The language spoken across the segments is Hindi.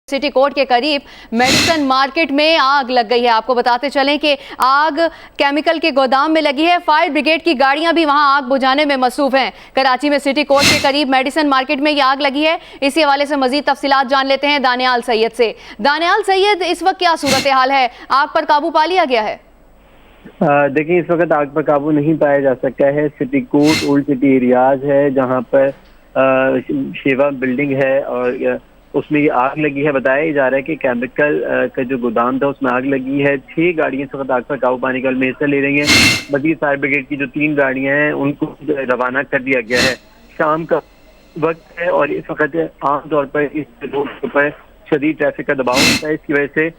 सिटी कोर्ट के करीब मेडिसन मार्केट में आग लग गई है। आपको बताते चलें कि आग केमिकल के गोदाम में लगी है। फायर ब्रिगेड की गाड़ियां भी वहां आग बुझाने में मसरूफ हैं। कराची में सिटी कोर्ट के करीब मेडिसन मार्केट में ये आग लगी है। इसी हवाले से मजीद तफसीलात जान लेते हैं दानियाल सैयद से। दानियाल सैयद, इस वक्त क्या सूरत हाल है? आग पर काबू पा लिया गया है? देखिए, इस वक्त आग पर काबू नहीं पाया जा सका है। City court old city areas है जहां पर शेवा बिल्डिंग है और उसमें ये आग लगी है। बताया जा रहा है कि केमिकल का जो गोदाम था उसमें आग लगी है। 6 गाड़ियां इस वक्त आग पर काबू पाने में हिस्सा ले रही हैं। मजीद फायर ब्रिगेड की जो 3 गाड़ियां हैं उनको रवाना कर दिया गया है। शाम का वक्त है और इस वक्त आमतौर पर इस रोड पर शदीद ट्रैफिक का दबाव होता है। इसकी वजह से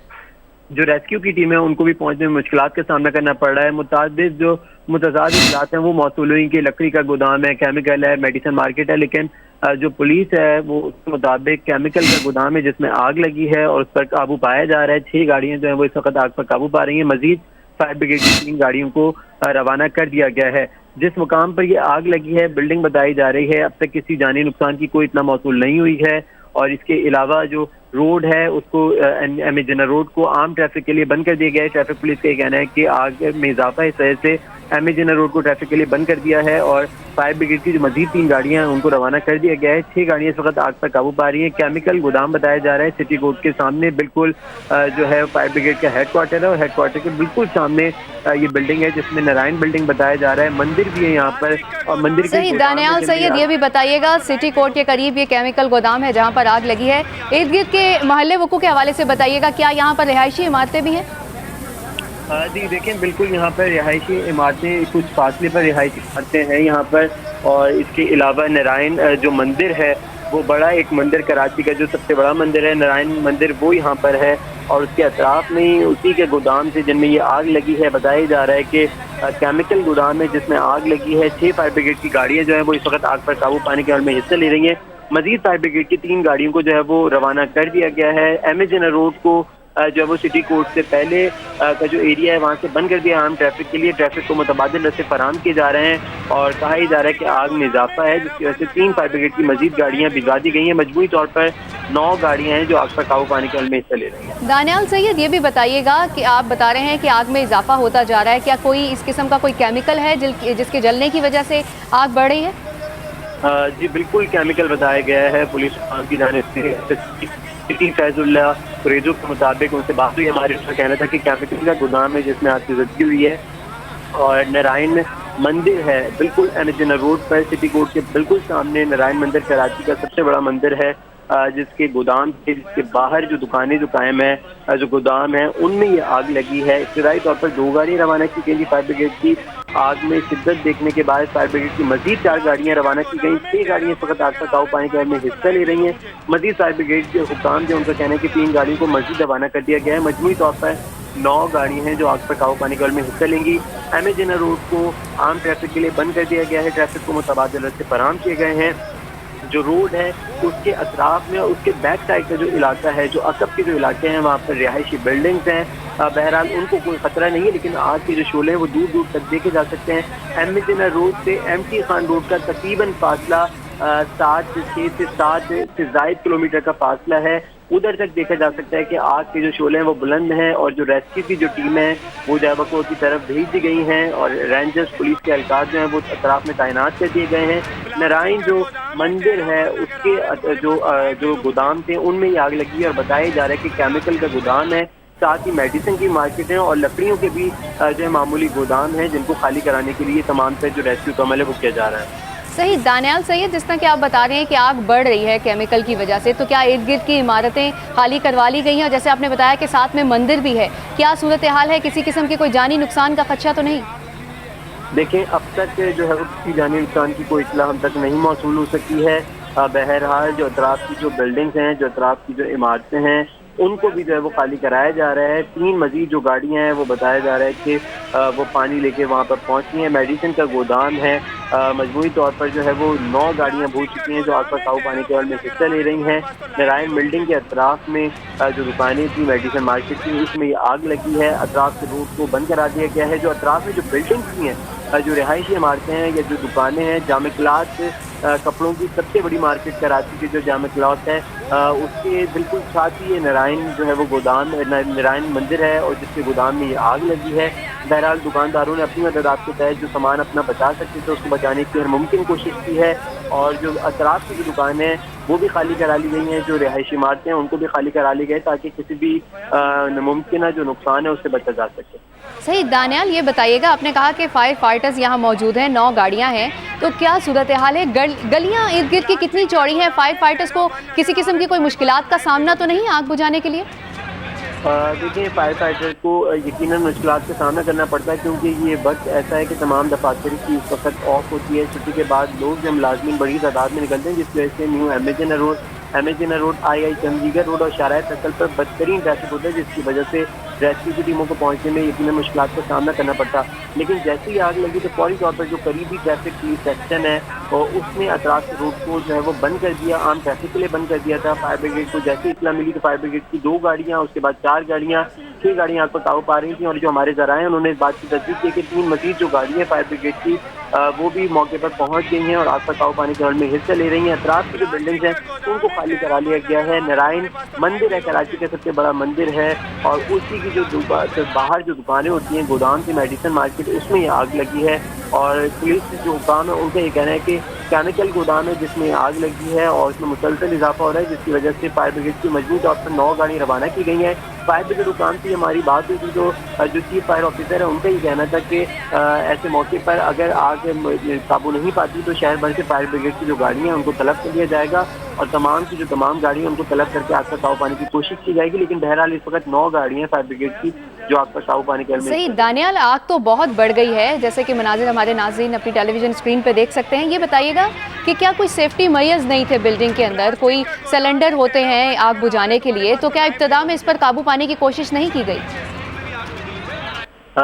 जो रेस्क्यू की टीम है उनको भी पहुंचने में मुश्किलात का सामना करना पड़ रहा है। मुतज़ाद इत्तलात हैं वो मौसूल हुई कि लकड़ी का गोदाम है, केमिकल है, मेडिसन मार्केट है, लेकिन जो पुलिस है वो उसके मुताबिक केमिकल का गोदाम है जिसमें आग लगी है और उस पर काबू पाया जा रहा है। 6 गाड़ियां जो है वो इस वक्त आग पर काबू पा रही हैं। मजीद फायर ब्रिगेड की 3 गाड़ियों को रवाना कर दिया गया है। जिस मुकाम पर ये आग लगी है बिल्डिंग बताई जा रही है, अब तक किसी जानी नुकसान की कोई इतना मौसूल नहीं हुई है। और इसके अलावा जो रोड है उसको एम ए जिन्ना रोड को आम ट्रैफिक के लिए बंद कर दिया गया है। ट्रैफिक पुलिस का कहना है कि आग में इजाफा इस वजह से एम ए जिन्ना रोड को ट्रैफिक के लिए बंद कर दिया है और फायर ब्रिगेड की जो मजीद 3 गाड़ियां हैं उनको रवाना कर दिया गया है। 6 गाड़ियां इस वक्त आग पर काबू पा रही हैं। केमिकल गोदाम बताया जा रहा है सिटी कोर्ट के सामने बिल्कुल जो है फायर ब्रिगेड का हेडक्वार्टर है और हेडक्वार्टर के बिल्कुल सामने ये बिल्डिंग है जिसमें नारायण बिल्डिंग बताया जा रहा है। मंदिर भी है यहाँ पर और मंदिर सही। दानियाल सैयद, ये भी बताइएगा, सिटी कोर्ट के करीब ये केमिकल गोदाम है जहाँ पर आग लगी है, इर्द गिर्द के महल्ले वकू के हवाले से बताइएगा, क्या यहाँ पर रिहायशी इमारतें भी हैं? जी देखें, बिल्कुल यहाँ पर रिहायशी इमारतें, कुछ फासले पर रिहायशी इमारतें हैं यहाँ पर। और इसके अलावा नारायण जो मंदिर है वो बड़ा एक मंदिर, कराची का जो सबसे बड़ा मंदिर है नारायण मंदिर, वो यहाँ पर है और उसके अतराफ में ही उसी के गोदाम से जिनमें ये आग लगी है। बताया जा रहा है कि केमिकल गोदाम है जिसमें आग लगी है। 6 फायर ब्रिगेड की गाड़ियाँ जो है वो इस वक्त आग पर काबू पाने के में हिस्सा ले रही हैं। मजीद फायर ब्रिगेड की 3 गाड़ियों को जो है वो रवाना कर दिया गया है। एम ए जिन्ना रोड को जो है वो सिटी कोर्ट से पहले का जो एरिया है वहाँ से बंद कर दिया आम ट्रैफिक के लिए। ट्रैफिक को मुतबादिल रस्ते फराहम किए जा रहे हैं और कहा ही जा रहा है कि आग में इजाफा है जिसकी वजह से 3 फायर ब्रिगेड की मजीद गाड़ियाँ भिजवा दी गई हैं। मजबूरी तौर पर 9 गाड़ियाँ हैं जो आग पर काबू पाने के में हिस्सा ले रही हैं। दानियाल सैयद, ये भी बताइएगा कि आप बता रहे हैं कि आग में इजाफा होता जा रहा है, क्या कोई इस किस्म का कोई केमिकल है जिसके जलने की वजह से आग बढ़ रही है? जी बिल्कुल, केमिकल बताया गया है पुलिस की जानिब से। सिटी फैजुल्ला कुरेजो के मुताबिक उनसे बात हुई हमारे, उसका कहना था कि केमिकल का गोदाम है जिसमें आग की ज़दगी हुई है और नारायण मंदिर है बिल्कुल एम ए जिन्ना रोड पर सिटी कोर्ट के बिल्कुल सामने। नारायण मंदिर कराची का सबसे बड़ा मंदिर है जिसके गोदाम से, जिसके बाहर जो दुकानें जो कायम है, जो गोदाम है, उनमें ये आग लगी है। इब्तदाई तौर पर 2 गाड़ियाँ रवाना की गई फायर ब्रिगेड की। आग में शिद्दत देखने के बाद फायर ब्रिगेड की मजीद 4 गाड़ियाँ रवाना की गई। 6 गाड़ियाँ इस वक्त आग पर काबू पाने के में हिस्सा ले रही हैं। मजीद फायर ब्रिगेड के हुक्काम जो उनका कहना है कि 3 गाड़ियों को मजीद रवाना कर दिया गया है। मजमूई तौर पर 9 गाड़ियाँ हैं जो आग पर काबू पाने के में हिस्सा लेंगी। एम ए जिन्ना रोड को आम ट्रैफिक के लिए बंद कर दिया गया है। ट्रैफिक को मुतबादिल रस्ते फराहम किए गए हैं। जो रोड है उसके अतराफ में और उसके बैक साइड का जो इलाका है, जो अकब के जो इलाके हैं, वहाँ पर रिहायशी बिल्डिंग्स हैं। बहरहाल उनको कोई खतरा नहीं है, लेकिन आग के जो शोले हैं वो दूर दूर तक देखे जा सकते हैं। एम ए जिन्ना रोड से MT खान रोड का तकरीबन फासला 6 से 7 से ज़ायद किलोमीटर का फासला है। उधर तक देखा जा सकता है कि आग के जो शोले हैं वो बुलंद हैं और जो रेस्क्यू की जो टीम है वो जैवको की तरफ भेज दी गई हैं और रेंजर्स पुलिस के एहलकार जो हैं वो अतराफ में तैनात कर दिए गए हैं। नारायण जो मंदिर है उसके जो गोदाम थे उनमें ही आग लगी है और बताया जा रहा है कि केमिकल का गोदाम है, साथ ही मेडिसिन की मार्केट है और लकड़ियों के भी जो है मामूली गोदाम है जिनको खाली कराने के लिए तमाम से जो रेस्क्यू का अमल है वो किया जा रहा है। सही। दानियाल सैयद, जिस तरह कि आप बता रहे हैं कि आग बढ़ रही है केमिकल की वजह से, तो क्या इर्द गिर्द की इमारतें खाली करवा ली गई हैं? और जैसे आपने बताया कि साथ में मंदिर भी है, क्या सूरत हाल है? किसी किस्म के कोई जानी नुकसान का खदशा तो नहीं? देखें, अब तक जो है उसकी जानी नुकसान की कोई इत्तला हम तक नहीं मौसूल हो सकी है। बहरहाल जो अतराफ की जो बिल्डिंग्स हैं, जो अतराफ की जो इमारतें हैं, उनको भी जो है वो खाली कराया जा रहा है। 3 मजीद जो गाड़ियां हैं वो बताया जा रहा है कि वो पानी लेके वहाँ पर पहुँचनी है। मेडिसिन का गोदाम है। मजमूई तौर पर जो है वो 9 गाड़ियाँ भूल चुकी हैं जो आग पर काबू पाने के में हिस्सा ले रही हैं। नारायण बिल्डिंग के अतराफ में जो दुकानें थी, मेडिसिन मार्केट थी, उसमें ये आग लगी है। अतराफ से रोड को बंद करा दिया गया है। जो अतराफ में जो बिल्डिंग्स थी हैं जो रिहायशी इमारतें हैं या जो दुकानें हैं, जामे क्लॉथ कपड़ों की सबसे बड़ी मार्केट कराची की जो जामे क्लॉथ है, उसके बिल्कुल साथ ही ये नारायण जो है वो गोदाम नारायण मंदिर है और जिसके गोदाम में ये आग लगी है। बहरहाल दुकानदारों ने अपनी मददात के तहत जो सामान अपना बचा सकते थे उसको बचाने की हर मुमकिन कोशिश की है और जो अतराफ की जो दुकानें हैं वो भी खाली करा ली गई हैं, जो रिहायशी इमारतें हैं उनको भी खाली करा ली गई ताकि किसी भी मुमकिन जो नुकसान है उससे बचा जा सके। सही दानियाल, ये बताइएगा, आपने कहा कि फायर फाइटर्स यहाँ मौजूद हैं, 9 गाड़ियाँ हैं, तो क्या सूरत हाल है? गलियाँ इर्द गिर्द की कितनी चौड़ी हैं? फायर फाइटर्स को किसी किस्म की कोई मुश्किलात का सामना तो नहीं आग बुझाने के लिए? देखिए, फायर फाइटर को यकीनन मुश्किलात का सामना करना पड़ता है क्योंकि ये वक्त ऐसा है कि तमाम दफातर की इस वक्त ऑफ होती है। छुट्टी के बाद लोग जब मुलाजमीन बड़ी तादाद में निकलते हैं जिसकी वजह से न्यू एमेजन रोड, आई चंडीगढ़ रोड और शाहराह सर्कल पर बदतरीन ट्रैफिक होता है जिसकी वजह से रेस्क्यू की टीमों को पहुंचने में यकीनन मुश्किलात का सामना करना पड़ता। लेकिन जैसे ही आग लगी तो फौरी तौर पर जो करीबी ट्रैफिक पुलिस सेक्शन है और उसने अतराफ के रोड को जो है वो बंद कर दिया, आम ट्रैफिक के लिए बंद कर दिया था। फायर ब्रिगेड को जैसे इत्तला मिली तो फायर ब्रिगेड की 2 गाड़ियाँ, उसके बाद 4 गाड़ियाँ, 6 गाड़ियाँ आग पर काबू पा रही थी और जो हमारे ज़राए हैं उन्होंने इस बात की तस्दीक की कि 3 मजीद जो गाड़ियाँ फायर ब्रिगेड की वो भी मौके पर पहुंच गई हैं और आग पर काबू पाने के अमल में हिस्सा ले रही हैं। अतराफ की जो बिल्डिंग्स हैं उनको खाली करा लिया गया है। नारायण मंदिर है, कराची का सबसे बड़ा मंदिर है और उसी की जो बाहर जो दुकानें होती हैं, गोदाम की मेडिसिन मार्केट, उसमें ये आग लगी है और पुलिस जो हुकाम है उनका ये कहना है कि केमिकल गोदाम है जिसमें आग लगी है और उसमें मुसलसल इजाफा हो रहा है जिसकी वजह से फायर ब्रिगेड की मजबूत तौर पर 9 गाड़ियाँ रवाना की गई हैं। फायर ब्रिगेड हुकाम से हमारी बात हुई थी, जो चीफ फायर ऑफिसर है उनका ये कहना था कि ऐसे मौके पर अगर आग काबू नहीं पाती तो शहर भर से फायर ब्रिगेड की जो गाड़ियाँ हैं उनको तलब कर लिया जाएगा और तमाम की जो तमाम गाड़ियाँ उनको तलब करके आग पर काबू पाने की कोशिश की जाएगी। लेकिन बहरहाल इस वक्त 9 गाड़ियाँ फायर ब्रिगेड की जो आग पर काबू पाने के लिए। सही दानियाल, आग तो बहुत बढ़ गई है, जैसे कि मनाजिर हमारे नाज़रीन अपनी टेलीविजन स्क्रीन पे देख सकते हैं। ये बताइएगा कि क्या कोई सेफ्टी मेजर्स नहीं थे बिल्डिंग के अंदर? कोई सिलेंडर होते हैं आग बुझाने के लिए, तो क्या इब्तदा में इस पर काबू पाने की कोशिश नहीं की गई?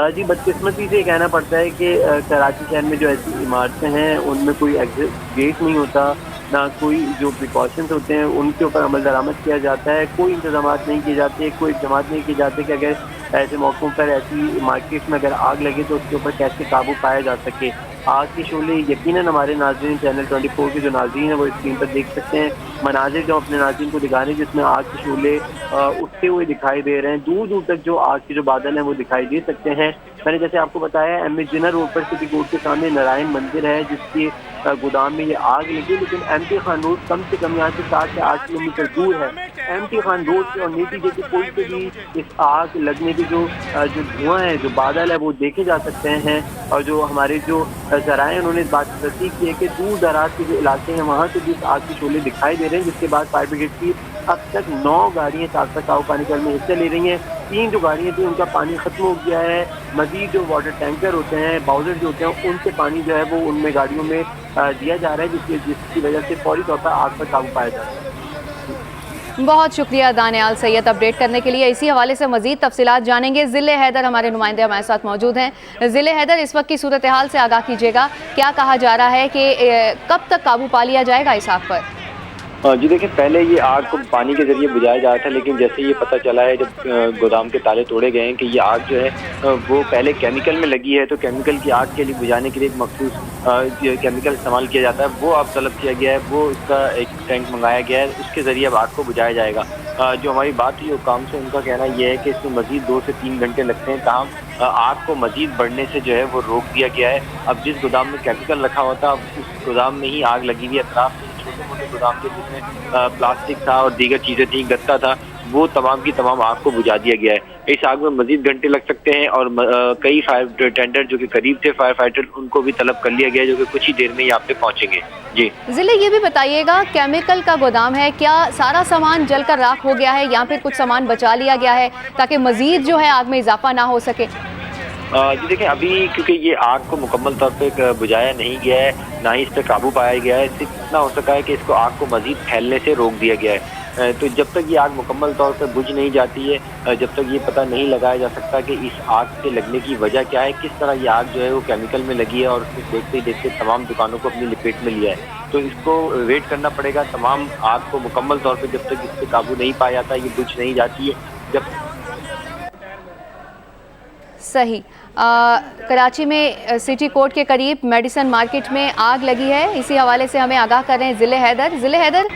जी, बदकिस्मती से कहना पड़ता है कि कराची शहर में जो ऐसी इमारतें हैं उनमें कोई एग्जिट गेट नहीं होता, ना कोई जो प्रिकॉशंस होते हैं उनके ऊपर अमल दरामद किया जाता है, कोई इंतजाम नहीं किए जाते, कोई इक़दाम नहीं किए जाते कि अगर ऐसे मौक़ों पर ऐसी मार्केट में अगर आग लगे तो उसके ऊपर कैसे काबू पाया जा सके। आग के शोले यकीनन हमारे नाज़रीन चैनल 24 के जो नाज़रीन हैं वो स्क्रीन पर देख सकते हैं मनाजिर जो अपने नाज़रीन को दिखा रहे हैं जिसमें आग के शोले उठते हुए दिखाई दे रहे हैं। दूर दूर तक जो आग के जो बादल हैं वो दिखाई दे सकते हैं। मैंने जैसे आपको बताया एमेजन रोड पर सिटी कोर्ट के सामने नारायण मंदिर है जिसके गोदाम में ये आग लगी, लेकिन एमटी खान रोड कम से कम यहाँ से 7 से 8 किलोमीटर दूर है। एमटी खान रोड से और नेती के पुल से भी इस आग लगने के जो धुआं है, जो बादल है वो देखे जा सकते हैं और जो हमारे जो ज़राए उन्होंने इस बात की तस्दीक की है कि दूर दराज के जो इलाके हैं वहाँ से भी इस आग के शोले दिखाई दे रहे हैं, जिसके बाद फायर ब्रिगेड की अब तक 9 गाड़ियाँ आग पर काबू पाने के में हिस्सा ले रही हैं। 3 जो गाड़ियाँ थी उनका पानी खत्म हो गया है। मजीद जो वाटर टैंकर होते हैं, बाउजर जो होते हैं, उनसे पानी जो है वो उनमें गाड़ियों में दिया जा रहा है जिसकी वजह से फौरी तौर पर आग पर काबू पाया जा रहा है। बहुत शुक्रिया दानियाल सैयद अपडेट करने के लिए। इसी हवाले से मजीद तफसीलात जानेंगे। ज़िले हैदर हमारे नुमाइंदे हमारे साथ मौजूद हैं। ज़िले हैदर, इस वक्त की सूरत हाल से आगाह कीजिएगा, क्या कहा जा रहा है कि कब तक काबू पा लिया जाएगा इस आग पर? जी देखिए, पहले ये आग को पानी के जरिए बुझाया जा रहा था, लेकिन जैसे ये पता चला है जब गोदाम के ताले तोड़े गए हैं कि ये आग जो है वो पहले केमिकल में लगी है, तो केमिकल की आग के लिए बुझाने के लिए एक मखसूस केमिकल इस्तेमाल किया जाता है, वो अब तलब किया गया है, वो इसका एक टैंक मंगाया गया है, उसके ज़रिए अब आग को बुझाया जाएगा। जो हमारी बात हुई हुकाम से, उनका कहना यह है कि इसमें मजीद 2 से 3 घंटे लगते हैं, ताहम आग को मजीद बढ़ने से जो है वो रोक दिया गया है। अब जिस गोदाम में केमिकल रखा हुआ था, उस गोदाम में ही आग लगी हुई है। अतराफ छोटे मोटे गोदाम थे जिसमें प्लास्टिक था और दीगर चीज़ें थी, गत्ता था, वो तमाम की तमाम आग को बुझा दिया गया है। इस आग में मजीद घंटे लग सकते हैं और कई फायर टेंडर जो कि करीब थे फायर फाइटर, उनको भी तलब कर लिया गया है, जो कि कुछ ही देर में यहाँ पे पहुँचेंगे। जी ज़िले, ये भी बताइएगा, केमिकल का गोदाम है, क्या सारा सामान जलकर राख हो गया है या फिर कुछ सामान बचा लिया गया है ताकि मजीद जो है आग में इजाफा ना हो सके? जी देखिए, अभी क्योंकि ये आग को मुकम्मल तौर पे बुझाया नहीं गया है, ना ही इस पर काबू पाया गया है, सिर्फ इतना हो सका है कि इसको आग को मजीद फैलने से रोक दिया गया है। तो जब तक ये आग मुकम्मल तौर पे बुझ नहीं जाती है, जब तक ये पता नहीं लगाया जा सकता कि इस आग के लगने की वजह क्या है, किस तरह ये आग जो है वो केमिकल में लगी है और उसको देखते ही देखते तमाम दुकानों को अपनी लपेट में लिया है, तो इसको वेट करना पड़ेगा। तमाम आग को मुकम्मल तौर पर जब तक इस पर काबू नहीं पाया जाता, ये बुझ नहीं जाती है, जब सही। कराची में सिटी कोर्ट के करीब मेडिसन मार्केट में आग लगी है, इसी हवाले से हमें आगाह कर रहे हैं ज़िले हैदर। ज़िले हैदर,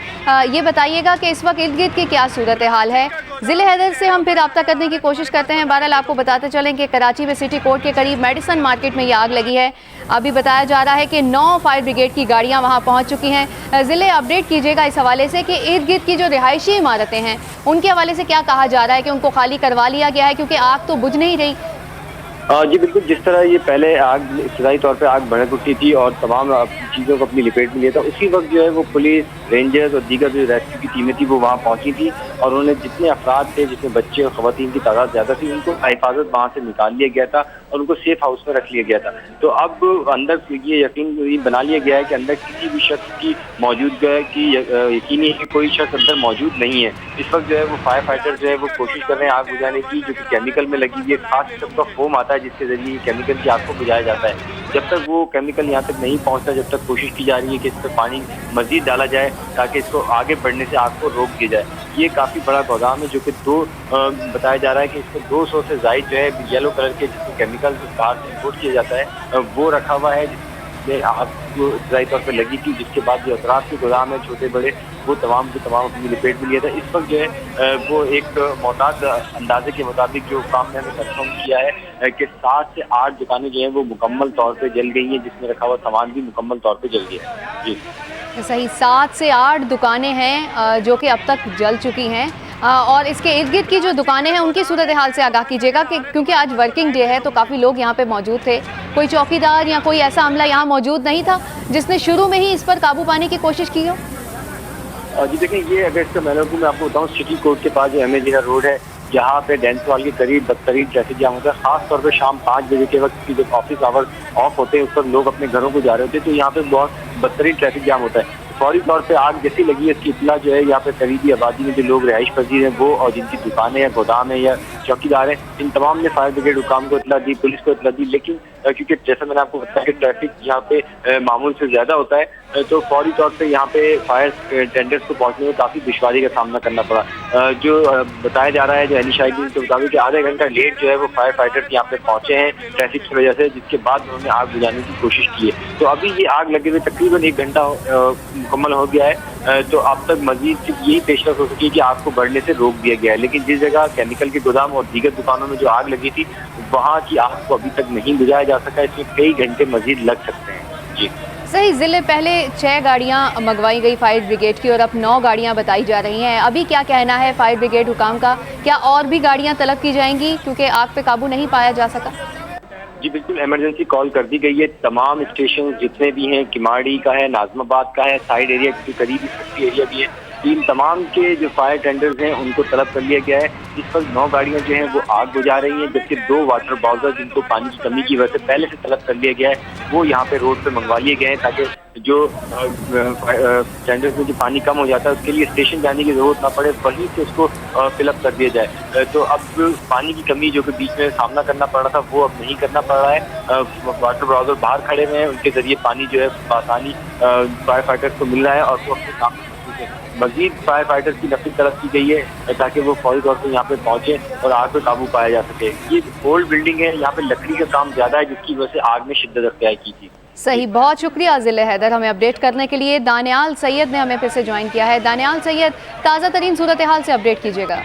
ये बताइएगा कि इस वक्त इर्द गिर्द की क्या सूरत हाल है। ज़िले हैदर से हम फिर रब्ता करने की कोशिश करते हैं। बहरहाल आपको बताते चलें कि कराची में सिटी कोर्ट के करीब मेडिसन मार्केट में ये आग लगी है। अभी बताया जा रहा है कि 9 फायर ब्रिगेड की गाड़ियाँ वहाँ पहुँच चुकी हैं। ज़िले अपडेट कीजिएगा इस हवाले से कि इर्द गिर्द की जो रिहायशी इमारतें हैं उनके हवाले से क्या कहा जा रहा है कि उनको खाली करवा लिया गया है, क्योंकि आग तो बुझ नहीं रही। जी बिल्कुल, जिस तरह ये पहले आग इब्तदाई तौर पे आग भड़क उठी थी और तमाम चीज़ों को अपनी लपेट में लिया था, उसी वक्त जो है वो पुलिस, रेंजर्स और दीगर जो रेस्क्यू की टीमें थी वो वहाँ पहुंची थी और उन्होंने जितने अफराद थे, जितने बच्चे और खवातीन की तादाद ज़्यादा थी, उनको हिफाजत वहाँ से निकाल लिया गया था और उनको सेफ हाउस में रख लिया गया था। तो अब अंदर ये यकीन बना लिया गया है कि अंदर किसी भी शख्स की मौजूदगी की यकीनी है कि कोई शख्स अंदर मौजूद नहीं है। इस वक्त जो है वो फायर फाइटर जो है वो कोशिश कर रहे हैं आग बुझाने की, जो कि केमिकल में लगी हुई है। खास किस्म का फोम आता है जिसके जरिए केमिकल की आग को बुझाया जाता है। जब तक वो केमिकल यहाँ तक नहीं पहुँचता, जब तक कोशिश की जा रही है कि इस पर पानी मजीद डाला जाए ताकि इसको आगे बढ़ने से आग को रोक दिया जाए। ये काफ़ी बड़ा गोदाम है जो कि बताया जा रहा है कि इसमें 200 से ज़ायद जो है येलो कलर के जिसमें केमिकल बाहर से इम्पोर्ट किया जाता है वो रखा हुआ है, जिसमें आग को इब्तदाई तौर पर लगी थी, जिसके बाद जो अतराफ के गोदाम है छोटे बड़े वो तमाम के तमाम अपनी लपेट में लिया था। इस वक्त जो है वो एक मोहताज अंदाजे के मुताबिक जो काम मैंने कंफर्म किया है कि 7 से 8 दुकानें जो हैं वो मुकम्मल तौर पे जल गई हैं, जिसमें रखा हुआ सामान भी मुकम्मल तौर पे जल गया है। जी सही, 7 से 8 दुकानें हैं जो कि अब तक जल चुकी हैं और इसके इर्द गिर्द की जो दुकानें हैं उनकी सूरत हाल से आगाह कीजिएगा कि क्योंकि आज वर्किंग डे है तो काफ़ी लोग यहाँ पे मौजूद थे। कोई चौकीदार या कोई ऐसा अमला यहाँ मौजूद नहीं था जिसने शुरू में ही इस पर काबू पाने की कोशिश की हो? जी देखिए, ये अगर इसका मैं आपको बताऊँ, सिटी कोर्ट के पास जो एमएजीना रोड है, जहाँ पे डेंसवाल के करीब बदतरीन ट्रैफिक जाम होता है। खास तौर पे शाम 5 बजे के वक्त की जब ऑफिस आवर्स ऑफ होते हैं उस पर लोग अपने घरों को जा रहे होते हैं, तो यहाँ पे बहुत बदतरीन ट्रैफिक जाम होता है। फौरी तौर पे आग जैसी लगी है इसकी इत्तला जो है यहाँ पे करीबी आबादी में जो लोग रिहाइश पजीर हैं वो और जिनकी दुकानें या गोदाम है या चौकीदार हैं, इन तमाम ने फायर ब्रिगेड हुकाम को इत्तला दी, पुलिस को इत्तला दी। लेकिन क्योंकि जैसे मैंने आपको बताया कि ट्रैफिक यहाँ पे मामूल से ज़्यादा होता है तो फौरी तौर पे यहाँ पे फायर टेंडर्स को पहुँचने में काफ़ी दुश्वारी का सामना करना पड़ा। जो बताया जा रहा है, जो अली शाहिद के मुताबिक आधा घंटा लेट जो है वो फायर फाइटर्स यहाँ पे पहुँचे हैं ट्रैफिक की वजह से, जिसके बाद उन्होंने आग बुझाने की कोशिश की है। तो अभी ये आग लगे हुए तकरीबन 1 घंटा मुकम्मल हो गया है। तो अब तक मजीद सिर्फ यही पेशकश हो सकी है कि आग को बढ़ने से रोक दिया गया है, लेकिन जिस जगह केमिकल के गोदाम और दीगर दुकानों में जो आग लगी थी वहाँ की आग को अभी तक नहीं बुझाया जा सका। इसमें कई घंटे मजीद लग सकते हैं। जी सही, ज़िले पहले 6 गाड़ियाँ मंगवाई गई फायर ब्रिगेड की और अब 9 गाड़ियाँ बताई जा रही हैं। अभी क्या कहना है फायर ब्रिगेड हुकाम का, क्या और भी गाड़ियाँ तलब की जाएंगी क्योंकि आग पे काबू नहीं पाया जा सका? जी बिल्कुल, इमरजेंसी कॉल कर दी गई है। तमाम स्टेशन जितने भी हैं, किमाड़ी का है, नाजमाबाद का है, साइड एरिया के करीबी फैक्ट्री एरिया भी है, इन तमाम के जो फायर टेंडर्स हैं उनको तलब कर लिया गया है। इस पर 9 गाड़ियां जो हैं वो आग बुझा रही हैं, जबकि 2 वाटर बाउजर जिनको पानी की कमी की वजह से पहले से तलब कर लिया गया है वो यहाँ पे रोड पे मंगवा लिए गए हैं, ताकि जो टेंडर्स में जो पानी कम हो जाता है उसके लिए स्टेशन जाने की जरूरत ना पड़े, वहीं से उसको फिलअप कर दिया जाए। तो अब पानी की कमी जो कि बीच में सामना करना पड़ रहा था वो अब नहीं करना पड़ रहा है। वाटर ब्राउजर बाहर खड़े हुए हैं, उनके जरिए पानी जो है आसानी फायर फाइटर्स को मिल रहा है और वो अपने काम मजीद फायर फाइटर्स की नफी तलब की गई है ताकि वो फौरी तौर पर यहाँ पे पहुंचे और आग पे काबू पाया जा सके। ये ओल्ड बिल्डिंग है, यहाँ पे लकड़ी का काम ज्यादा है जिसकी वजह से आग में शिद्दत अख्तियार की थी। सही, बहुत शुक्रिया ज़िले हैदर हमें अपडेट करने के लिए। दानियाल सैयद ने हमें फिर से ज्वाइन किया है। दानियाल सैयद, ताज़ा तरीन सूरत हाल से अपडेट कीजिएगा।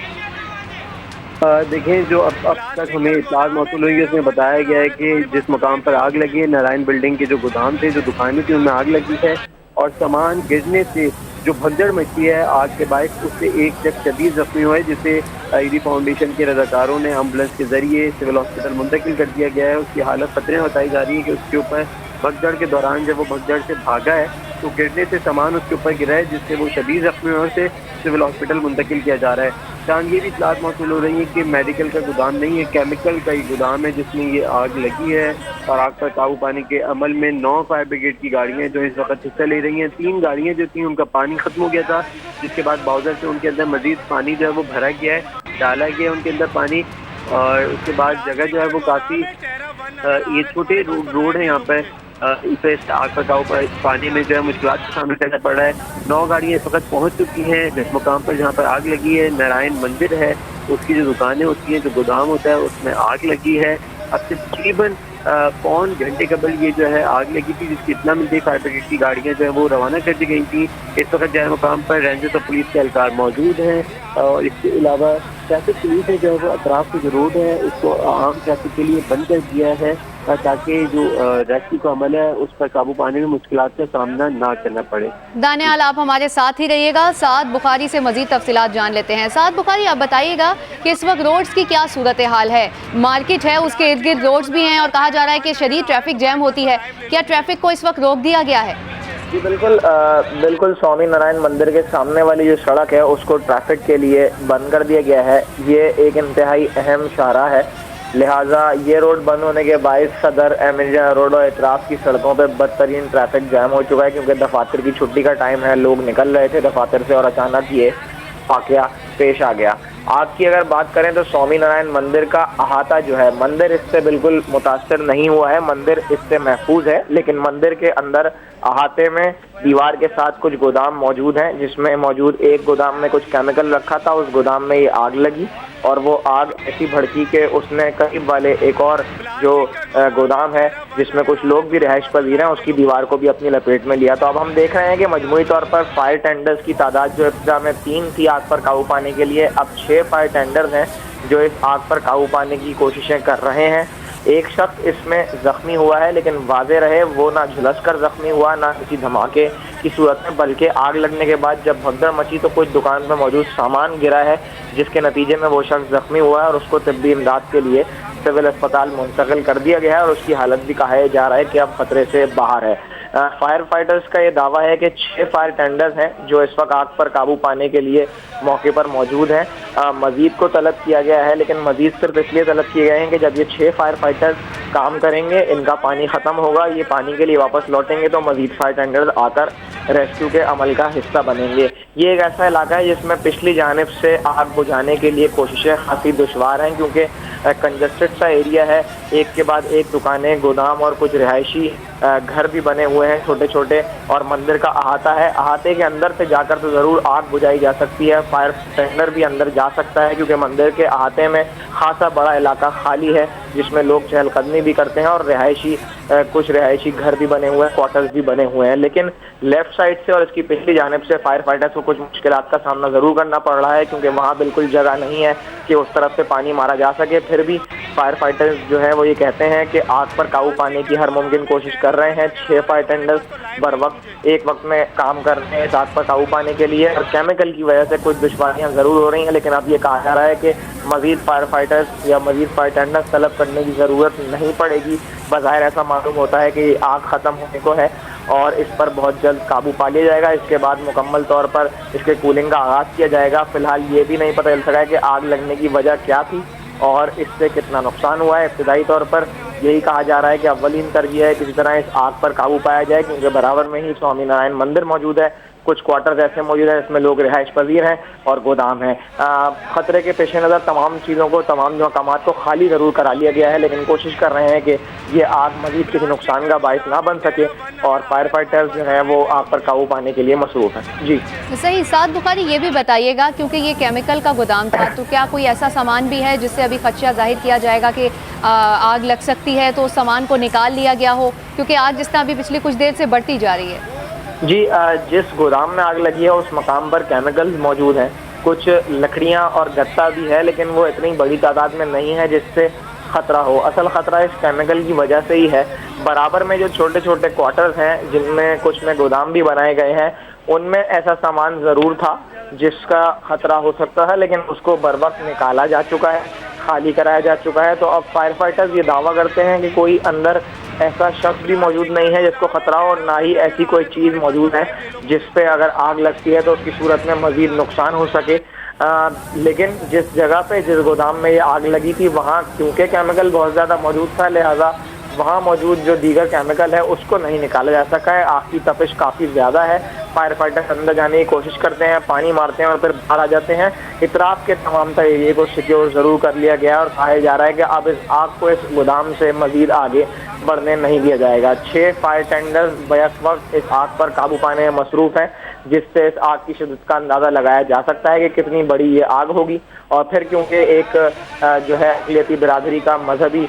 देखें, जो अब तक हमें इत्तला मौसूल हुई है उसमें बताया गया है कि जिस मकाम पर आग लगी है, नारायण बिल्डिंग के जो गोदाम थे, जो दुकानें थी, उनमें आग लगी है और सामान गिरने से जो भगदड़ मची है आग के बायस, उससे एक शख्स शदीद जख्मी हुआ है, जिसे ईडी फाउंडेशन के रज़ाकारों ने एम्बुलेंस के जरिए सिविल हॉस्पिटल मुंतकिल कर दिया गया है। उसकी हालत खतरे में बताई जा रही है कि उसके ऊपर भगदड़ के दौरान जब वो भगदड़ से भागा है तो गिरने से सामान उसके ऊपर गिरा है, जिससे वो शदीद जख्मी हुए, उसे सिविल हॉस्पिटल मुंतकिल किया जा रहा है। ये भी इत्तलात मौसूल हो रही है कि मेडिकल का गोदाम नहीं है, केमिकल का ही गोदाम है जिसमें ये आग लगी है और आग पर काबू पाने के अमल में 9 फायर ब्रिगेड की गाड़ियां जो इस वक्त हिस्सा ले रही हैं। 3 गाड़ियां जो थी उनका पानी खत्म हो गया था, जिसके बाद बाउजर से उनके अंदर मजीद पानी जो है वो भरा गया है, डाला गया उनके अंदर पानी, और उसके बाद जगह जो है वो काफ़ी ये छोटे रोड है यहाँ पर, इसे आग पर काबू पाने में जो है मुश्किलात का सामना करना पड़ रहा है। 9 गाड़ियाँ इस वक्त पहुँच चुकी हैं जिस मुकाम पर जहाँ पर आग लगी है। नारायण मंदिर है, उसकी जो दुकानें होती हैं, जो गोदाम होता है, उसमें आग लगी है अब से तकरीबन पौन घंटे कबल ये जो है आग लगी थी, जिसकी इतना मिलती फायर ब्रिगेड की गाड़ियाँ जो है वो रवाना कर दी गई थी। इस वक्त जो है मुकाम पर रेंजर्स और पुलिस के एहलकार मौजूद हैं और इसके अलावा ट्रैफिक पुलिस ने जो है वो अतराफ की जो रोड है उसको आम ट्रैफिक के लिए बंद कर दिया है ताकि जो रेस्क्यू का अमल है उस पर काबू पाने में मुश्किलात का सामना ना करना पड़े। दानियाल, आप हमारे साथ ही रहिएगा। साद बुखारी से मजीद तफसीलात जान लेते हैं। साद बुखारी, आप बताइएगा कि इस वक्त रोड्स की क्या सूरत हाल है? मार्केट है, उसके इर्द गिर्द रोड्स भी हैं और कहा जा रहा है कि शदीद ट्रैफिक जैम होती है। क्या ट्रैफिक को इस वक्त रोक दिया गया है? जी बिल्कुल स्वामी नारायण मंदिर के सामने वाली जो सड़क है उसको ट्रैफिक के लिए बंद कर दिया गया है। ये एक इंतहाई अहम शाहराह है, लिहाजा ये रोड बंद होने के बायस सदर एमिलिया रोड और इतराफ की सड़कों पर बदतरीन ट्रैफिक जाम हो चुका है, क्योंकि दफातर की छुट्टी का टाइम है, लोग निकल रहे थे दफातर से और अचानक ये वाकया पेश आ गया। आग की अगर बात करें तो स्वामी नारायण मंदिर का अहाता जो है, मंदिर इससे बिल्कुल मुतासर नहीं हुआ है, मंदिर इससे महफूज है, लेकिन मंदिर के अंदर अहाते में दीवार के साथ कुछ गोदाम मौजूद हैं, जिसमें मौजूद एक गोदाम में कुछ केमिकल रखा था, उस गोदाम में ये आग लगी और वो आग ऐसी भड़की के उसने करीब वाले एक और जो गोदाम है जिसमें कुछ लोग भी रिहाइश पजीर हैं उसकी दीवार को भी अपनी लपेट में लिया। तो अब हम देख रहे हैं कि मजमूई तौर पर फायर टेंडर्स की तादाद जो इब्तिदा में 3 थी आग पर काबू पाने के लिए, अब 6 फायर टेंडर्स हैं जो इस आग पर काबू पाने की कोशिशें कर रहे हैं। एक शख्स इसमें जख्मी हुआ है, लेकिन वाज़े रहे वो ना झुलस कर जख्मी हुआ ना किसी धमाके की सूरत में, बल्कि आग लगने के बाद जब भगदड़ मची तो कुछ दुकान पर मौजूद सामान गिरा है, जिसके नतीजे में वो शख्स जख्मी हुआ है और उसको तिब्बी इमदाद के लिए सिविल अस्पताल मुंतकिल कर दिया गया है और उसकी हालत भी कहा जा रहा है कि अब खतरे से बाहर है। फायर फाइटर्स का ये दावा है कि 6 फायर टेंडर्स हैं जो इस वक्त आग पर काबू पाने के लिए मौके पर मौजूद हैं। मजीद को तलब किया गया है, लेकिन मजीद सिर्फ इसलिए तलब किए गए हैं कि जब ये 6 फायर फाइटर्स काम करेंगे, इनका पानी ख़त्म होगा, ये पानी के लिए वापस लौटेंगे तो मजीद फायर टेंडर्स आकर रेस्क्यू के अमल का हिस्सा बनेंगे। ये एक ऐसा इलाका है जिसमें पिछली जानिब से आग बुझाने के लिए कोशिशें काफ़ी दुश्वार हैं, क्योंकि कंजस्टेड सा एरिया है, एक के बाद एक दुकानें, गोदाम और कुछ रिहायशी घर भी बने हुए हैं छोटे छोटे, और मंदिर का अहाता है। अहाते के अंदर से जाकर तो ज़रूर आग बुझाई जा सकती है, फायर टेंडर भी अंदर जा सकता है, क्योंकि मंदिर के अहाते में खासा बड़ा इलाका खाली है जिसमें लोग चहलकदमी भी करते हैं और कुछ रिहायशी घर भी बने हुए हैं, क्वार्टर्स भी बने हुए हैं। लेकिन लेफ्ट साइड से और इसकी पिछली जानिब से फायर फाइटर्स को कुछ मुश्किलात का सामना ज़रूर करना पड़ रहा है, क्योंकि वहाँ बिल्कुल जगह नहीं है कि उस तरफ से पानी मारा जा सके। फिर भी फायर फाइटर्स जो है वो ये कहते हैं कि आग पर काबू पाने की हर मुमकिन कोशिश कर रहे हैं। 6 फायर टेंडर्स बर वक्त एक वक्त में काम कर रहे हैं इस आग पर काबू पाने के लिए, और केमिकल की वजह से कुछ दुश्वारियाँ ज़रूर हो रही हैं, लेकिन अब ये कहा जा रहा है कि मज़ीद फायर फाइटर्स या मज़ीद फायर टेंडर्स तलब करने की ज़रूरत नहीं पड़ेगी। बज़ाहिर ऐसा मालूम होता है कि आग ख़त्म होने को है और इस पर बहुत जल्द काबू पा लिया जाएगा। इसके बाद मुकम्मल तौर पर इसके कूलिंग का आगाज़ किया जाएगा। फ़िलहाल ये भी नहीं पता चल सका है कि आग लगने की वजह क्या थी और इससे कितना नुकसान हुआ है। इब्तिदाई तौर पर यही कहा जा रहा है कि अव्वलीन तरजीह है किसी तरह इस आग पर काबू पाया जाए, क्योंकि बराबर में ही स्वामी नारायण मंदिर मौजूद है, कुछ क्वार्टर्स ऐसे मौजूद हैं जिसमें लोग रिहाइश पजीर हैं और गोदाम है। खतरे के पेश नज़र तमाम चीज़ों को, तमाम मकामात को खाली ज़रूर करा लिया गया है, लेकिन कोशिश कर रहे हैं कि ये आग मजीद किसी नुकसान का बायस ना बन सके और फायर फाइटर्स जो हैं वो आग पर काबू पाने के लिए मसरूफ़ हैं। जी सही। साद बुखारी, ये भी बताइएगा, क्योंकि ये केमिकल का गोदाम था, तो क्या कोई ऐसा सामान भी है जिससे अभी खदशा जाहिर किया जाएगा कि आग लग सकती है, तो उस सामान को निकाल लिया गया हो, क्योंकि आग जिस तरह अभी पिछली कुछ देर से बढ़ती जा रही है? जी, जिस गोदाम में आग लगी है उस मकाम पर केमिकल्स मौजूद हैं, कुछ लकड़ियां और गत्ता भी है, लेकिन वो इतनी बड़ी तादाद में नहीं है जिससे ख़तरा हो। असल ख़तरा इस केमिकल की वजह से ही है। बराबर में जो छोटे छोटे क्वार्टर्स हैं जिनमें कुछ में गोदाम भी बनाए गए हैं, उनमें ऐसा सामान ज़रूर था जिसका ख़तरा हो सकता है, लेकिन उसको बर वक्त निकाला जा चुका है, खाली कराया जा चुका है। तो अब फायर फाइटर्स ये दावा करते हैं कि कोई अंदर ऐसा शख्स भी मौजूद नहीं है जिसको खतरा हो, और ना ही ऐसी कोई चीज़ मौजूद है जिस पे अगर आग लगती है तो उसकी सूरत में मज़ीद नुकसान हो सके। लेकिन जिस जगह पे, जिस गोदाम में ये आग लगी थी, वहाँ क्योंकि केमिकल बहुत ज़्यादा मौजूद था, लिहाजा वहाँ मौजूद जो दीगर केमिकल है उसको नहीं निकाला जा सका है। आग की तपिश काफ़ी ज़्यादा है। फायर फाइटर्स अंदर जाने की कोशिश करते हैं, पानी मारते हैं और फिर बाहर आ जाते हैं। इतराफ़ के तमाम तर एरिए को सिक्योर ज़रूर कर लिया गया और कहा जा रहा है कि अब इस आग को इस गोदाम से मज़ीद आगे बढ़ने नहीं दिया जाएगा। 6 फायर टेंडर्स बैक वक्त इस आग पर काबू पाने में मसरूफ़ हैं। जिससे इस आग की शिद्दत का अंदाजा लगाया जा सकता है कि कितनी बड़ी ये आग होगी। और फिर क्योंकि एक जो है अक़लियती बिरादरी का मजहबी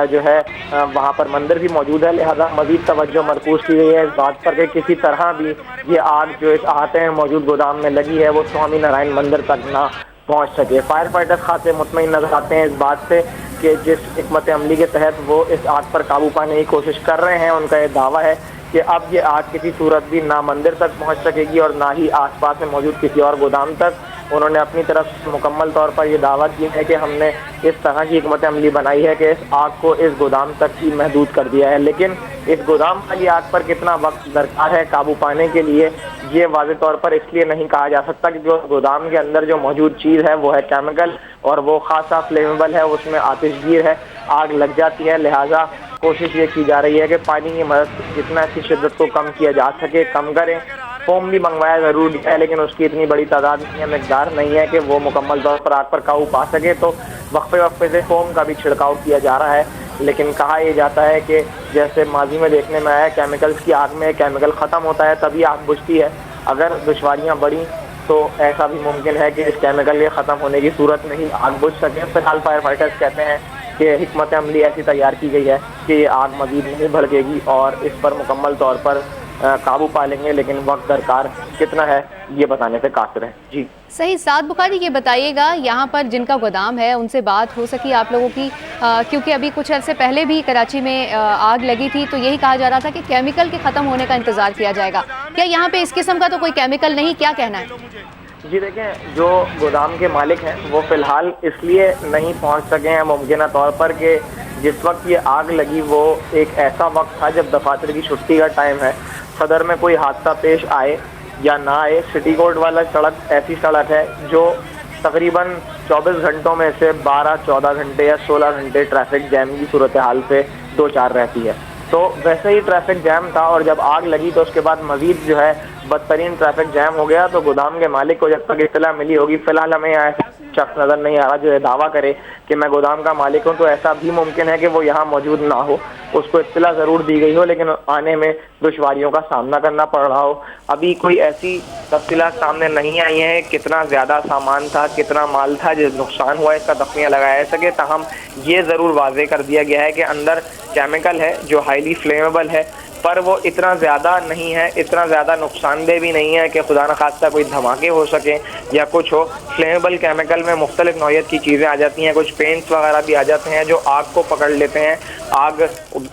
जो है वहाँ पर मंदिर भी मौजूद है, लिहाजा मजीद तवज्जो मरकूज की गई है इस बात पर कि किसी तरह भी ये आग जो इस आहते में मौजूद गोदाम में लगी है वो स्वामी नारायण मंदिर तक ना पहुँच सके। फायर फाइटर्स खासे मुतमईन नजर आते हैं इस बात से कि जिस हिकमत अमली के तहत वो इस आग पर काबू पाने की कोशिश कर रहे हैं, उनका ये दावा है कि अब ये आग किसी सूरत भी ना मंदिर तक पहुंच सकेगी और ना ही आसपास में मौजूद किसी और गोदाम तक। उन्होंने अपनी तरफ से मुकम्मल तौर पर यह दावा किया है कि हमने इस तरह की हिकमत अमली बनाई है कि इस आग को इस गोदाम तक ही महदूद कर दिया है। लेकिन इस गोदाम वाली आग पर कितना वक्त दरकार है काबू पाने के लिए, ये वाज़ेह तौर पर इसलिए नहीं कहा जा सकता कि जो गोदाम के अंदर जो मौजूद चीज़ है वो है केमिकल और वो खासा फ्लेमेबल है, उसमें आतिशगीर है, आग लग जाती है। लिहाजा कोशिश ये की जा रही है कि पानी की मदद से जितना इसकी शिद्दत को कम किया जा सके कम करें। फोम भी मंगवाया ज़रूर है लेकिन उसकी इतनी बड़ी तादाद नहीं है, मिकदार नहीं है कि वो मुकम्मल तौर पर आग पर काबू पा सके, तो वक्फे वक्फे से फोम का भी छिड़काव किया जा रहा है। लेकिन कहा यह जाता है कि जैसे माजी में देखने में आया केमिकल्स की आग में केमिकल ख़त्म होता है तभी आग बुझती है। अगर दुश्वारियाँ बढ़ी तो ऐसा भी मुमकिन है कि इस केमिकल के ख़त्म होने की सूरत में ही आग बुझ सके। फिलहाल फायर फाइटर्स कहते हैं कि हिकमत अमली ऐसी तैयार की गई है कि ये आग मज़ीद नहीं भड़केगी और इस पर मुकम्मल तौर पर काबू पा लेंगे, लेकिन वक्त दरकार कितना है ये बताने से कासिर है। जी सही। साद बुखारी, ये बताइएगा यहाँ पर जिनका गोदाम है उनसे बात हो सकी आप लोगों की, क्योंकि अभी कुछ अर्से पहले भी कराची में आग लगी थी तो यही कहा जा रहा था कि केमिकल के ख़त्म होने का इंतज़ार किया जाएगा। क्या यहाँ पे इस किस्म का तो कोई केमिकल नहीं, क्या कहना है? जी देखें, जो गोदाम के मालिक हैं वो फ़िलहाल इसलिए नहीं पहुंच सके हैं मुमकिन तौर पर कि जिस वक्त ये आग लगी वो एक ऐसा वक्त था जब दफातर की छुट्टी का टाइम है। सदर में कोई हादसा पेश आए या ना आए, सिटी कोर्ट वाला सड़क ऐसी सड़क है जो तकरीबन 24 घंटों में से 12-14 घंटे या 16 घंटे ट्रैफिक जैम की सूरत हाल से दो चार रहती है। तो वैसे ही ट्रैफिक जैम था और जब आग लगी तो उसके बाद मजीद जो है बदतरीन ट्रैफिक जैम हो गया। तो गोदाम के मालिक को जब तक इत्तला मिली होगी, फिलहाल हमें ऐसा शख्स नज़र नहीं आ रहा जो ये दावा करे कि मैं गोदाम का मालिक हूँ, तो ऐसा भी मुमकिन है कि वो यहाँ मौजूद ना हो, उसको इत्तला ज़रूर दी गई हो लेकिन आने में दुश्वारियों का सामना करना पड़ रहा हो। अभी कोई ऐसी तफसीलात सामने नहीं आई हैं कितना ज़्यादा सामान था, कितना माल था जिस नुकसान हुआ, इसका तख्मिया लगाया जा सके। ताहम ये ज़रूर वाज़े कर दिया गया है कि अंदर केमिकल है जो हाईली फ्लेमेबल है, पर वो इतना ज़्यादा नहीं है, इतना ज़्यादा नुकसानदेह भी नहीं है कि खुदा न खास्ता कोई धमाके हो सके या कुछ हो। फ्लेमेबल केमिकल में मुख्तलिफ नौइयत की चीज़ें आ जाती हैं, कुछ पेंट्स वगैरह भी आ जाते हैं जो आग को पकड़ लेते हैं, आग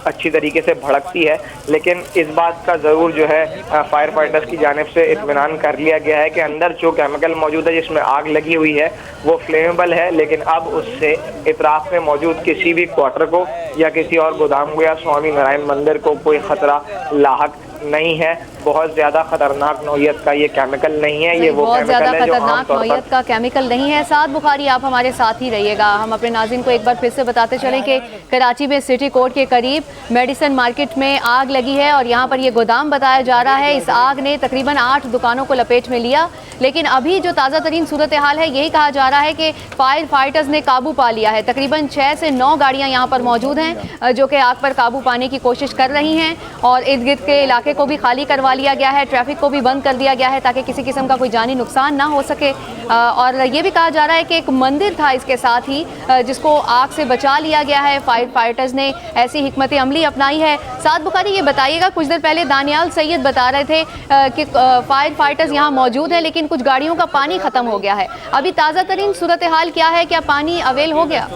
अच्छी तरीके से भड़कती है। लेकिन इस बात का ज़रूर जो है फायर फाइटर्स की जानिब से इत्मीनान कर लिया गया है कि अंदर जो केमिकल मौजूद है जिसमें आग लगी हुई है वो फ्लेमेबल है, लेकिन अब उससे इतराफ़ में मौजूद किसी भी क्वार्टर को या किसी और गोदाम को या स्वामी नारायण मंदिर को कोई ख़तरा लाहक नहीं है। बहुत ज़्यादा खतरनाक नौइयत का ये केमिकल नहीं है, ये वो बहुत केमिकल ज़्यादा है जो खतरनाक नौइयत का केमिकल नहीं है। साद बुखारी, आप हमारे साथ ही रहिएगा। हम अपने नाज़रीन को एक बार फिर से बताते चलें कि कराची में सिटी कोर्ट के करीब मेडिसन मार्केट में आग लगी है और यहाँ पर ये गोदाम बताया जा रहा है। इस आग ने तकरीबन 8 दुकानों को लपेट में लिया, लेकिन अभी जो ताज़ा तरीन सूरत हाल है यही कहा जा रहा है कि फायर फाइटर्स ने काबू पा लिया है। तकरीबन 6 से 9 गाड़ियाँ यहाँ पर मौजूद हैं जो कि आग पर काबू पाने की कोशिश कर रही हैं और इर्द गिर्द के इलाके को भी खाली करवा लिया गया है, ट्रैफिक को भी बंद कर दिया गया है ताकि किसी किस्म का कोई जानी नुकसान ना हो सके। और ये भी कहा जा रहा है कि एक मंदिर था इसके साथ ही जिसको आग से बचा लिया गया है। फायर फाइटर्स ने ऐसी हिकमत अमली अपनाई है। साद बुखारी, ये बताइएगा, कुछ देर पहले दानियाल सैयद बता रहे थे कि फायर फाइटर्स यहाँ मौजूद है लेकिन कुछ गाड़ियों का पानी ख़त्म हो गया है। अभी ताज़ा तरीन सूरत हाल क्या है, क्या पानी अवेल हो गया?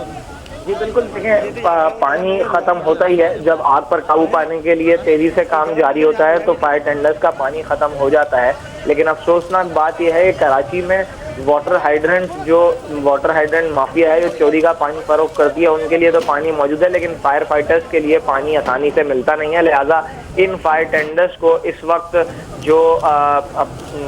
जी बिल्कुल, देखें पानी ख़त्म होता ही है जब आग पर काबू पाने के लिए तेज़ी से काम जारी होता है तो फायर टेंडर्स का पानी ख़त्म हो जाता है। लेकिन अफसोसनाक बात यह है कि कराची में वाटर हाइड्रेंट माफिया है जो चोरी का पानी फरोख्त करती है, उनके लिए तो पानी मौजूद है लेकिन फायर फाइटर्स के लिए पानी आसानी से मिलता नहीं है। लिहाजा इन फायर टेंडर्स को इस वक्त जो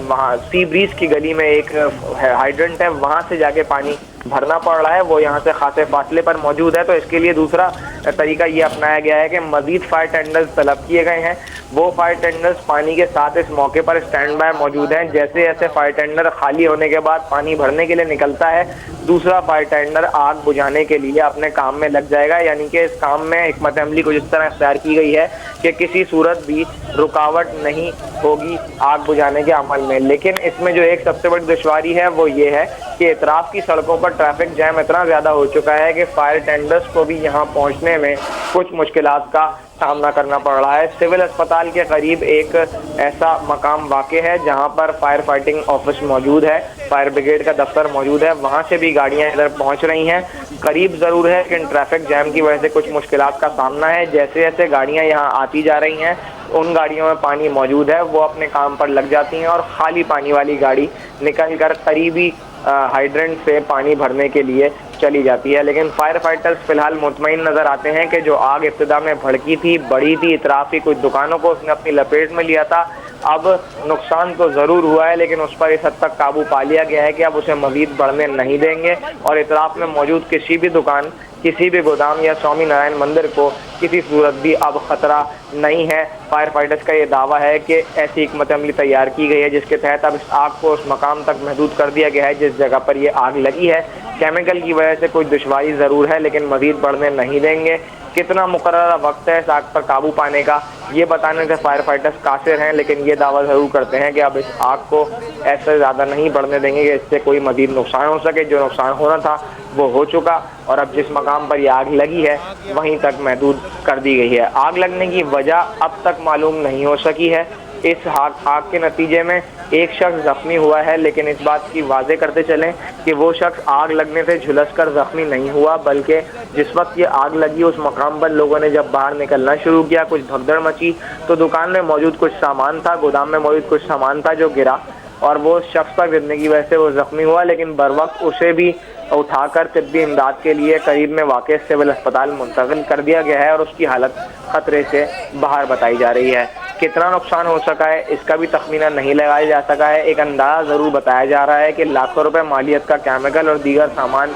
वहाँ सी ब्रीज की गली में एक हाइड्रेंट है वहाँ से जाके पानी भरना पड़ रहा है, वो यहाँ से खासे फासले पर मौजूद है। तो इसके लिए दूसरा तरीका ये अपनाया गया है कि मजीद फायर टेंडर्स तलब किए गए हैं, वो फायर टेंडर्स पानी के साथ इस मौके पर स्टैंड बाय मौजूद हैं। जैसे जैसे फायर टेंडर खाली होने के बाद पानी भरने के लिए निकलता है, दूसरा फायर टेंडर आग बुझाने के लिए अपने काम में लग जाएगा। यानी कि इस काम में हिकमत अमली कुछ इस तरह इख्तियार की गई है कि किसी सूरत भी रुकावट नहीं होगी आग बुझाने के अमल में। लेकिन इसमें जो एक सबसे बड़ी दुश्वारी है वो ये है कि इतराफ की सड़कों पर ट्रैफिक जैम इतना ज़्यादा हो चुका है कि फायर टेंडर्स को भी यहाँ पहुँचने में कुछ मुश्किलात का सामना करना पड़ रहा है। सिविल अस्पताल के करीब एक ऐसा मकाम वाक़ है जहां पर फायर फाइटिंग ऑफिस मौजूद है, फायर ब्रिगेड का दफ्तर मौजूद है, वहां से भी गाड़ियां इधर पहुंच रही हैं। करीब ज़रूर है लेकिन ट्रैफिक जैम की वजह से कुछ मुश्किलात का सामना है। जैसे जैसे गाड़ियां यहां आती जा रही हैं, उन गाड़ियों में पानी मौजूद है, वो अपने काम पर लग जाती हैं और खाली पानी वाली गाड़ी निकल कर करीबी हाइड्रेंट से पानी भरने के लिए चली जाती है। लेकिन फायर फाइटर्स फिलहाल मुतमईन नजर आते हैं कि जो आग इब्तिदा में भड़की थी, बड़ी थी, इतराफ की कुछ दुकानों को उसने अपनी लपेट में लिया था। अब नुकसान तो ज़रूर हुआ है लेकिन उस पर इस हद तक काबू पा लिया गया है कि अब उसे मज़ीद बढ़ने नहीं देंगे और इतराफ में मौजूद किसी भी दुकान, किसी भी गोदाम या स्वामी नारायण मंदिर को किसी सूरत भी अब खतरा नहीं है। फायर फाइटर्स का ये दावा है कि ऐसी हिकमत अमली तैयार की गई है जिसके तहत अब इस आग को उस मकाम तक महदूद कर दिया गया है जिस जगह पर ये आग लगी है। केमिकल की वजह से कोई दुश्वारी ज़रूर है लेकिन मज़ीद बढ़ने नहीं देंगे। कितना मुकर्रर वक्त है इस आग पर काबू पाने का, ये बताने से फायर फाइटर्स कासिर हैं, लेकिन ये दावा ज़रूर करते हैं कि अब इस आग को ऐसे ज़्यादा नहीं बढ़ने देंगे कि इससे कोई मज़ीद नुकसान हो सके। जो नुकसान होना था वो हो चुका और अब जिस मकाम पर ये आग लगी है वहीं तक महदूद कर दी गई है। आग लगने की वजह अब तक मालूम नहीं हो सकी है। इस आग के नतीजे में एक शख्स जख्मी हुआ है, लेकिन इस बात की वाजे करते चलें कि वो शख्स आग लगने से झुलसकर जख्मी नहीं हुआ, बल्कि जिस वक्त ये आग लगी उस मकाम पर लोगों ने जब बाहर निकलना शुरू किया, कुछ भगदड़ मची तो दुकान में मौजूद कुछ सामान था, गोदाम में मौजूद कुछ सामान था जो गिरा और वो शख्स पर गिरने की वजह से वो जख्मी हुआ। लेकिन बर वक्त उसे भी उठाकर तिब्बी इमदाद के लिए करीब में वाक़ सिविल अस्पताल मुंतकिल कर दिया गया है और उसकी हालत खतरे से बाहर बताई जा रही है। कितना नुकसान हो सका है इसका भी तखमीना नहीं लगाया जा सका है। एक अंदाज़ा ज़रूर बताया जा रहा है कि लाखों रुपए मालियत का केमिकल और दीगर सामान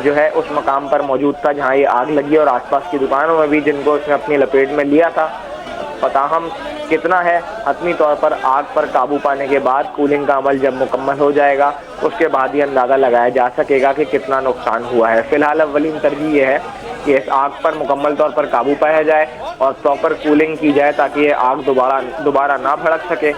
जो है उस मकाम पर मौजूद था जहां ये आग लगी और आसपास की दुकानों में भी जिनको उसने अपनी लपेट में लिया था। पता हम कितना है, हतमी तौर पर आग पर काबू पाने के बाद कूलिंग का अमल जब मुकम्मल हो जाएगा उसके बाद ही अंदाज़ा लगाया जा सकेगा कि कितना नुकसान हुआ है। फिलहाल अव्वलीन तरजीह ये है कि इस आग पर मुकम्मल तौर पर काबू पाया जाए और प्रॉपर कूलिंग की जाए ताकि ये आग दोबारा ना भड़क सके।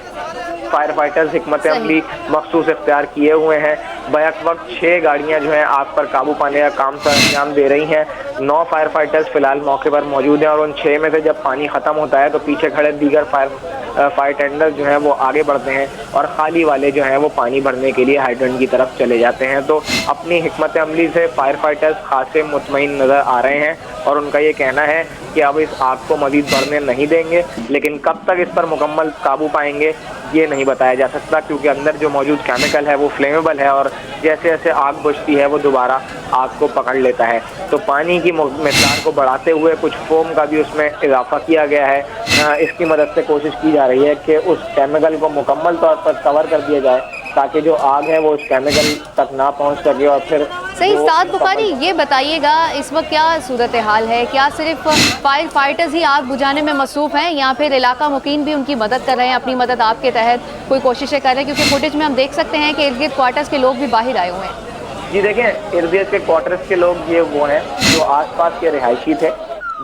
फायर फाइटर्स हिकमत अमली मखसूस इख्तियार किए हुए हैं। बैक वक्त 6 गाड़ियां जो हैं आग पर काबू पाने का काम सर अंजाम दे रही हैं। 9 फायर फाइटर्स फिलहाल मौके पर मौजूद हैं और उन 6 में से जब पानी ख़त्म होता है तो पीछे खड़े दीगर फायर टेंडर जो हैं वो आगे बढ़ते हैं और खाली वाले जो हैं वो पानी भरने के लिए हाइड्रेंट की तरफ चले जाते हैं। तो अपनी हिकमत अमली से फायर फाइटर्स खासे मुतमईन नज़र आ रहे हैं और उनका ये कहना है कि अब इस आग को मज़ीद बढ़ने नहीं देंगे, लेकिन कब तक इस पर मुकम्मल काबू पाएंगे ये नहीं बताया जा सकता क्योंकि अंदर जो मौजूद केमिकल है वो फ्लेमेबल है और जैसे जैसे आग बुझती है वो दोबारा आग को पकड़ लेता है। तो पानी की मिक़दार को बढ़ाते हुए कुछ फोम का भी उसमें इजाफा किया गया है। इसकी मदद से कोशिश की जा रही है कि उस केमिकल को मुकम्मल तौर पर कवर कर दिया जाए ताकि जो आग है वो उस केमिकल तक ना पहुंच सके और फिर सही। साद बुखारी, ये बताइएगा इस वक्त क्या सूरत हाल है? क्या सिर्फ फायर फाइटर्स ही आग बुझाने में मसरूफ़ हैं या फिर इलाका मुकीन भी उनकी मदद कर रहे हैं, अपनी मदद आपके तहत कोई कोशिशें कर रहे हैं? क्योंकि फुटेज में हम देख सकते हैं कि इर्द गिर्द क्वार्टर्स के लोग भी बाहर आए हुए हैं। जी देखें, इर्द गिर्द के क्वार्टर्स के लोग ये वो हैं जो आसपास के रिहायशी थे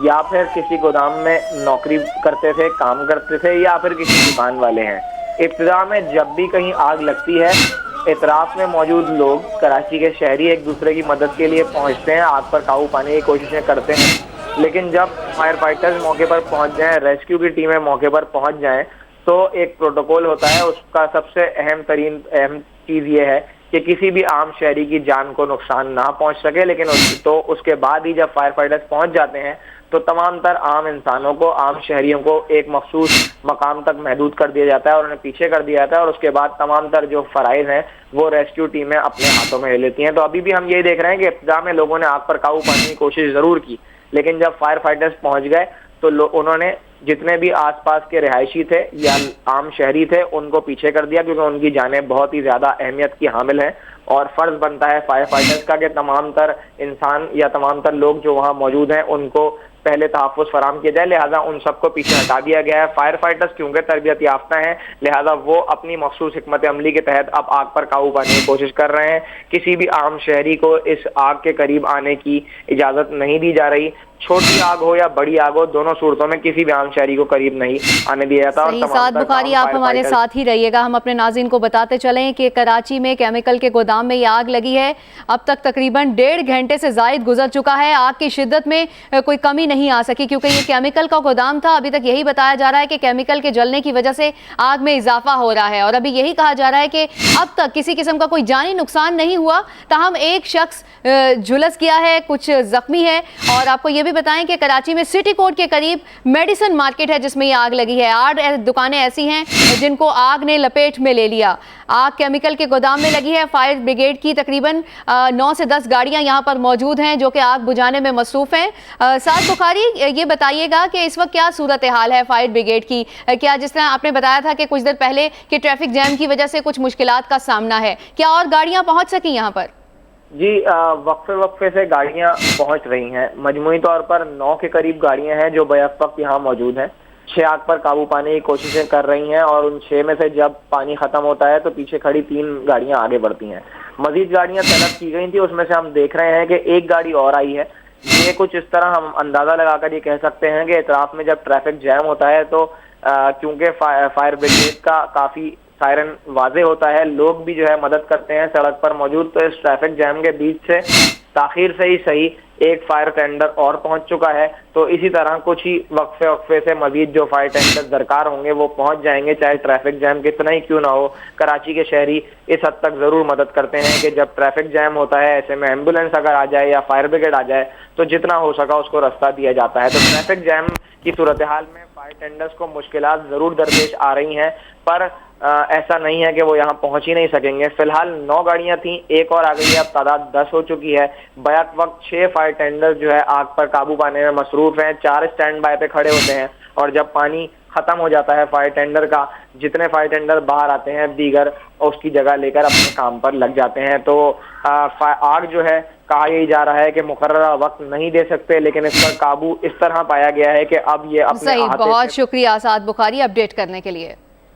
या फिर किसी गोदाम में नौकरी करते थे, काम करते थे या फिर किसी दुकान वाले हैं। इब्तिदा में जब भी कहीं आग लगती है इतराफ में मौजूद लोग, कराची के शहरी एक दूसरे की मदद के लिए पहुंचते हैं, आग पर काबू पाने की कोशिशें करते हैं। लेकिन जब फायर फाइटर्स मौके पर पहुंच जाएं, रेस्क्यू की टीमें मौके पर पहुंच जाएं तो एक प्रोटोकॉल होता है। उसका सबसे अहम चीज़ ये है कि किसी भी आम शहरी की जान को नुकसान ना पहुंच सके। लेकिन उसके बाद ही जब फायर फाइटर्स पहुंच जाते हैं तो तमाम तर आम इंसानों को, आम शहरियों को एक मखसूस मकाम तक महदूद कर दिया जाता है और उन्हें पीछे कर दिया जाता है और उसके बाद तमाम तर जो फ़राइज़ हैं वो रेस्क्यू टीमें अपने हाथों में ले लेती हैं। तो अभी भी हम यही देख रहे हैं कि इब्तिदा में लोगों ने आग पर काबू पाने की कोशिश ज़रूर की, लेकिन जब फायर फाइटर्स पहुँच गए तो उन्होंने जितने भी आसपास के रिहायशी थे या आम शहरी थे उनको पीछे कर दिया क्योंकि उनकी जानें बहुत ही ज़्यादा अहमियत की हामिल हैं और फ़र्ज़ बनता है फायर फाइटर्स का कि तमाम तर इंसान या तमाम तर लोग जो वहाँ मौजूद हैं उनको पहले तहफ़्फ़ुज़ फराहम किया जाए, लिहाजा उन सबको पीछे हटा दिया गया है। फायर फाइटर्स क्योंकि तरबियत याफ्ता हैं, लिहाजा वो अपनी मखसूस हिकमत अमली के तहत अब आग पर काबू पाने की कोशिश कर रहे हैं। किसी भी आम शहरी को इस आग के करीब आने की इजाज़त नहीं दी जा रही। छोटी आग हो या बड़ी आग हो, दोनों सूरतों में किसी भी आम शहरी को करीब नहीं आने दिया जाता। सही, साद बुखारी, आप हमारे साथ ही रहिएगा। हम अपने नाज़रीन को बताते चलें कि कराची में केमिकल के गोदाम में ये आग लगी है। अब तक तकरीबन 1.5 घंटे से ज़ायद गुजर चुका है। आग की शिद्दत में कोई कमी नहीं आ सकी क्योंकि ये केमिकल का गोदाम था। अभी तक यही बताया जा रहा है कि केमिकल के जलने की वजह से आग में इजाफा हो रहा है और अभी यही कहा जा रहा है कि अब तक किसी किस्म का कोई जानी नुकसान नहीं हुआ। ताहम एक शख्स झुलस गया है, कुछ जख्मी है। और आपको ये भी बताएं कि कराची में सिटी कोर्ट के करीब मेडिसिन मार्केट है जिसमें ये आग लगी है। 8 दुकानें ऐसी हैं जिनको आग ने लपेट में ले लिया। आग केमिकल के गोदाम में लगी है। फायर ब्रिगेड की तकरीबन 9 से 10 गाड़ियां यहां पर मौजूद हैं जो कि आग बुझाने में मसरूफ हैं। साद बुखारी, ये बताइएगा कि इस वक्त क्या सूरत हाल है फायर ब्रिगेड की? क्या जिस तरह आपने बताया था कि कुछ देर पहले कि ट्रैफिक जैम की वजह से कुछ मुश्किलात का सामना है, क्या और गाड़ियां पहुंच सकी यहाँ पर? जी, वक्फे से गाड़ियां पहुंच रही हैं। मजमूई तौर पर 9 के करीब गाड़ियां हैं जो बैक वक्त यहाँ मौजूद हैं। 6 आग पर काबू पाने की कोशिशें कर रही हैं और उन 6 में से जब पानी खत्म होता है तो पीछे खड़ी 3 गाड़ियां आगे बढ़ती हैं। मजीद गाड़ियां तलब की गई थी, उसमें से हम देख रहे हैं कि एक गाड़ी और आई है। ये कुछ इस तरह हम अंदाजा लगाकर ये कह सकते हैं कि इतराफ में जब ट्रैफिक जैम होता है तो क्योंकि फायर ब्रिगेड का काफी सायरन वाजे होता है, लोग भी जो है मदद करते हैं सड़क पर मौजूद। तो इस ट्रैफिक जैम के बीच से ताखिर से ही सही एक फायर टेंडर और पहुंच चुका है। तो इसी तरह कुछ ही वक्फे से मजीद जो फायर टेंडर दरकार होंगे वो पहुंच जाएंगे, चाहे ट्रैफिक जैम कितना ही क्यों ना हो। कराची के शहरी इस हद तक जरूर मदद करते हैं कि जब ट्रैफिक जैम होता है, ऐसे में एम्बुलेंस अगर आ जाए या फायर ब्रिगेड आ जाए तो जितना हो सका उसको रास्ता दिया जाता है। तो ट्रैफिक जैम की सूरत हाल में फायर टेंडर्स को मुश्किलात जरूर दरपेश आ रही हैं, पर ऐसा नहीं है कि वो यहाँ पहुंच ही नहीं सकेंगे। फिलहाल 9 गाड़ियां थी, एक और आ गई है, अब तादाद 10 हो चुकी है। बैक वक्त 6 फायर टेंडर जो है आग पर काबू पाने में मसरूफ हैं। 4 स्टैंड बाय पे खड़े होते हैं और जब पानी खत्म हो जाता है फायर टेंडर का, जितने फायर टेंडर बाहर आते हैं दीगर उसकी जगह लेकर अपने काम पर लग जाते हैं। तो आग जो है कहा यही जा रहा है कि मुकर्ररा वक्त नहीं दे सकते, लेकिन इस पर काबू इस तरह पाया गया है कि अब ये अपने सही, बहुत शुक्रिया साद बुखारी अपडेट करने के लिए।